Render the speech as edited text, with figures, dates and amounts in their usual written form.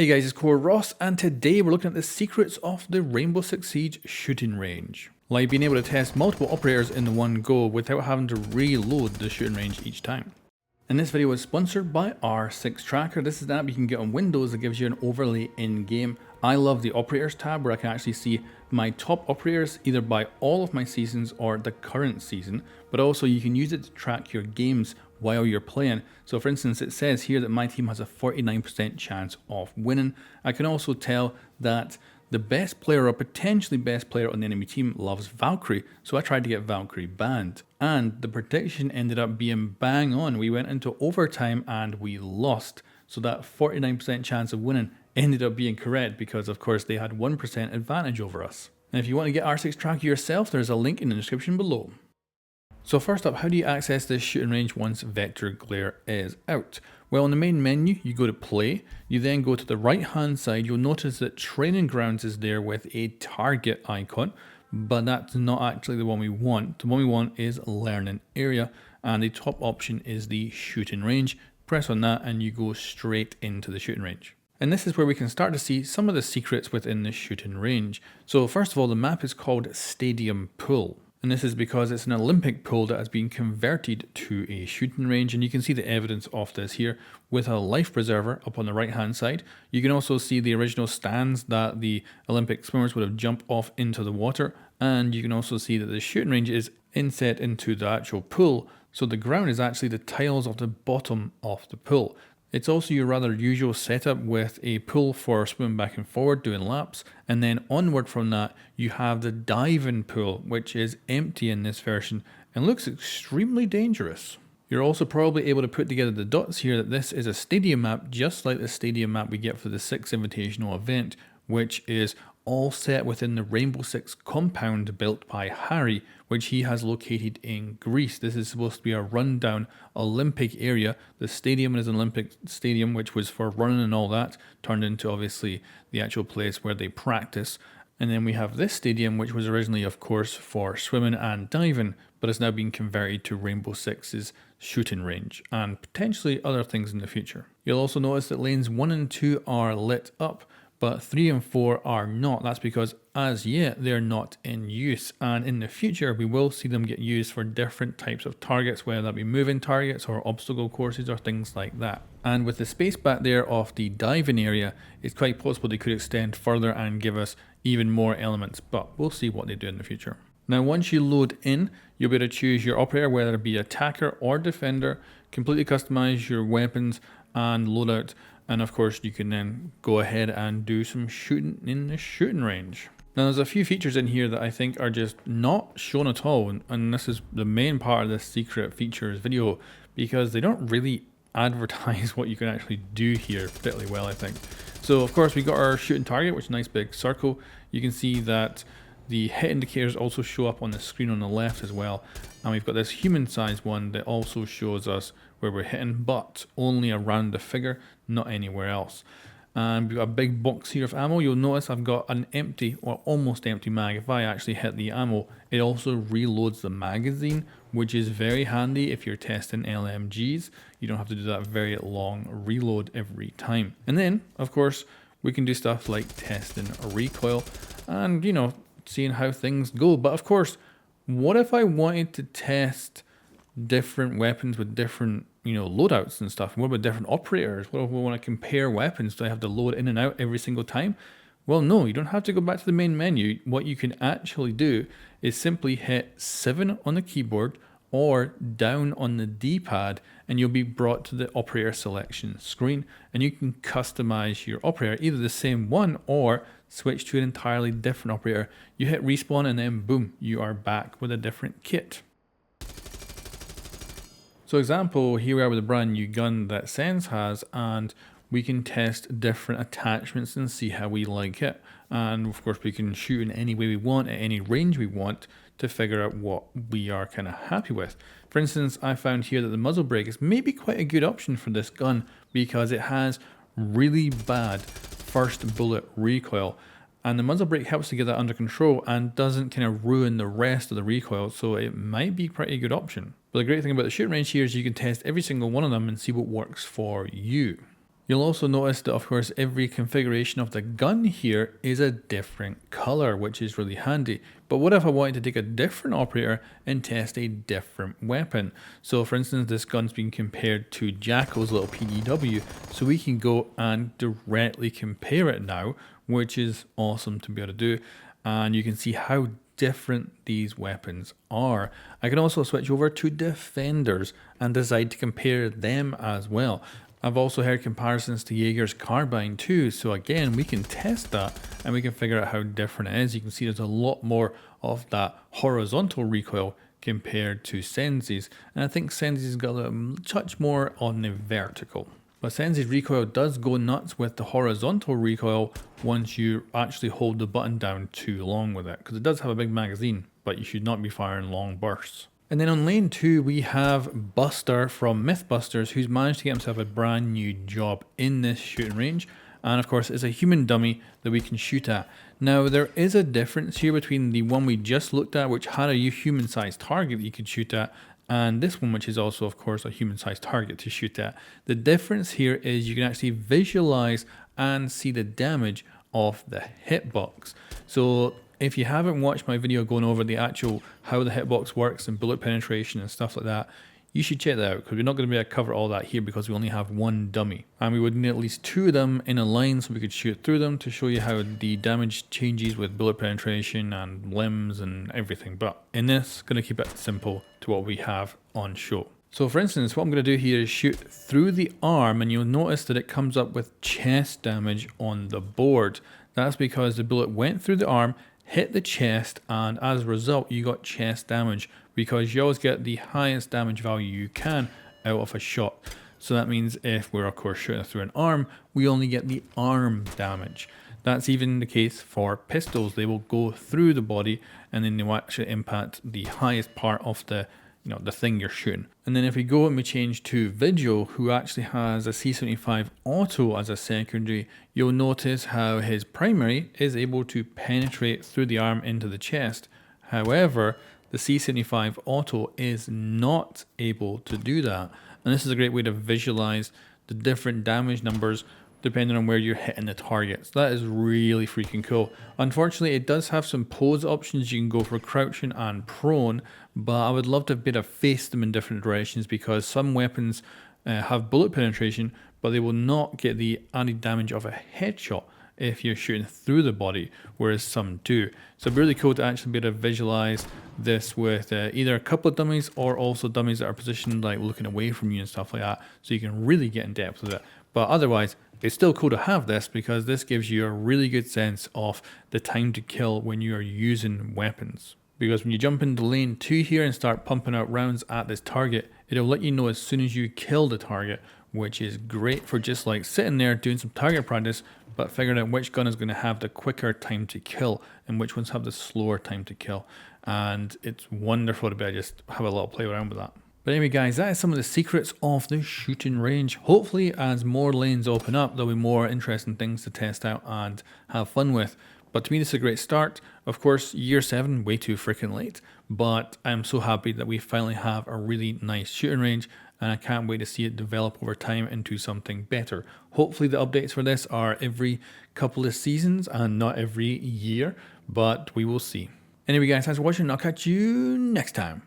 Hey guys, it's Core Ross, and today we're looking at the secrets of the Rainbow Six Siege shooting range. Like being able to test multiple operators in the one go without having to reload the shooting range each time. And this video is sponsored by R6 Tracker. This is an app you can get on Windows that gives you an overlay in-game. I love the operators tab where I can actually see my top operators either by all of my seasons or the current season, but also you can use it to track your games while you're playing. So for instance, it says here that my team has a 49% chance of winning. I can also tell that the best player or potentially best player on the enemy team loves Valkyrie, so I tried to get Valkyrie banned. And the prediction ended up being bang on. We went into overtime and we lost. So that 49% chance of winning ended up being correct because of course they had 1% advantage over us. And if you want to get R6 Tracker yourself, there's a link in the description below. So first up, how do you access this shooting range once Vector Glare is out? Well, in the main menu, you go to play, you then go to the right hand side, you'll notice that Training Grounds is there with a target icon, but that's not actually the one we want. The one we want is Learning Area, and the top option is the shooting range. Press on that and you go straight into the shooting range. And this is where we can start to see some of the secrets within the shooting range. So first of all, the map is called Stadium Pool. And this is because it's an Olympic pool that has been converted to a shooting range, and you can see the evidence of this here with a life preserver up on the right hand side. You can also see the original stands that the Olympic swimmers would have jumped off into the water, and you can also see that the shooting range is inset into the actual pool, so the ground is actually the tiles of the bottom of the pool. It's also your rather usual setup with a pool for swimming back and forward, doing laps, and then onward from that you have the diving pool, which is empty in this version and looks extremely dangerous. You're also probably able to put together the dots here that this is a stadium map, just like the stadium map we get for the Six Invitational event, which is all set within the Rainbow Six compound built by Harry, which he has located in Greece. This is supposed to be a rundown Olympic area. The stadium is an Olympic stadium, which was for running and all that, turned into obviously the actual place where they practice. And then we have this stadium, which was originally, of course, for swimming and diving, but has now been converted to Rainbow Six's shooting range and potentially other things in the future. You'll also notice that lanes 1 and 2 are lit up, but 3 and 4 are not. That's because as yet they're not in use, and in the future we will see them get used for different types of targets, whether that be moving targets or obstacle courses or things like that. And with the space back there of the diving area, it's quite possible they could extend further and give us even more elements, but we'll see what they do in the future. Now once you load in, you'll be able to choose your operator, whether it be attacker or defender, completely customize your weapons and loadout. And of course you can then go ahead and do some shooting in the shooting range. Now there's a few features in here that I think are just not shown at all, and this is the main part of this secret features video because they don't really advertise what you can actually do here particularly well, I think. So of course we got our shooting target, which is a nice big circle. You can see that the hit indicators also show up on the screen on the left as well, and we've got this human size one that also shows us where we're hitting, but only around the figure, not anywhere else. And we've got a big box here of ammo. You'll notice I've got an empty or almost empty mag. If I actually hit the ammo, it also reloads the magazine, which is very handy if you're testing LMGs. You don't have to do that very long reload every time. And then, of course, we can do stuff like testing a recoil and, seeing how things go. But of course, what if I wanted to test different weapons with different loadouts and stuff? What about different operators? What if we want to compare weapons? Do I have to load in and out every single time? Well, no, you don't have to go back to the main menu. What you can actually do is simply hit 7 on the keyboard or down on the D-pad, and you'll be brought to the operator selection screen, and you can customize your operator, either the same one or switch to an entirely different operator. You hit respawn and then boom, you are back with a different kit. So example, here we are with a brand new gun that Sense has, and we can test different attachments and see how we like it. And of course we can shoot in any way we want, at any range we want, to figure out what we are kind of happy with. For instance, I found here that the muzzle brake is maybe quite a good option for this gun because it has really bad first bullet recoil, and the muzzle brake helps to get that under control and doesn't kind of ruin the rest of the recoil, so it might be quite a good option. But the great thing about the shooting range here is you can test every single one of them and see what works for you. You'll also notice that, of course, every configuration of the gun here is a different color, which is really handy. But what if I wanted to take a different operator and test a different weapon? So for instance, this gun's being compared to Jackal's little PDW, so we can go and directly compare it now, which is awesome to be able to do. And you can see how different these weapons are. I can also switch over to Defenders and decide to compare them as well. I've also heard comparisons to Jaeger's carbine too, so again we can test that and we can figure out how different it is. You can see there's a lot more of that horizontal recoil compared to Sensei's, and I think Sensei's got a touch more on the vertical. But Sensei's recoil does go nuts with the horizontal recoil once you actually hold the button down too long with it, because it does have a big magazine, but you should not be firing long bursts. And then on lane 2 we have Buster from Mythbusters, who's managed to get himself a brand new job in this shooting range, and of course it's a human dummy that we can shoot at. Now there is a difference here between the one we just looked at, which had a human sized target that you could shoot at, and this one, which is also of course a human sized target to shoot at. The difference here is you can actually visualize and see the damage of the hitbox. So if you haven't watched my video going over the actual how the hitbox works and bullet penetration and stuff like that, you should check that out, because we're not going to be able to cover all that here because we only have one dummy. And we would need at least 2 of them in a line so we could shoot through them to show you how the damage changes with bullet penetration and limbs and everything. But in this, going to keep it simple to what we have on show. So for instance, what I'm going to do here is shoot through the arm, and you'll notice that it comes up with chest damage on the board. That's because the bullet went through the arm, hit the chest, and as a result you got chest damage, because you always get the highest damage value you can out of a shot. So that means if we're of course shooting through an arm, we only get the arm damage. That's even the case for pistols. They will go through the body and then they will actually impact the highest part of the the thing you're shooting. And then if we go and we change to Vigil, who actually has a C75 auto as a secondary, you'll notice how his primary is able to penetrate through the arm into the chest. However, the C75 auto is not able to do that. And this is a great way to visualize the different damage numbers depending on where you're hitting the target. So that is really freaking cool. Unfortunately, it does have some pose options. You can go for crouching and prone, but I would love to be able to face them in different directions, because some weapons have bullet penetration, but they will not get the added damage of a headshot if you're shooting through the body, whereas some do. So really cool to actually be able to visualize this with either a couple of dummies or also dummies that are positioned like looking away from you and stuff like that, so you can really get in depth with it. But otherwise, it's still cool to have this, because this gives you a really good sense of the time to kill when you are using weapons. Because when you jump into lane 2 here and start pumping out rounds at this target, it'll let you know as soon as you kill the target, which is great for just like sitting there doing some target practice, but figuring out which gun is going to have the quicker time to kill and which ones have the slower time to kill. And it's wonderful to be able to just have a little play around with that. But anyway guys, that is some of the secrets of the shooting range. Hopefully as more lanes open up, there'll be more interesting things to test out and have fun with. But to me this is a great start. Of course, year 7, way too freaking late, but I'm so happy that we finally have a really nice shooting range, and I can't wait to see it develop over time into something better. Hopefully the updates for this are every couple of seasons and not every year, but we will see. Anyway guys, thanks for watching, and I'll catch you next time.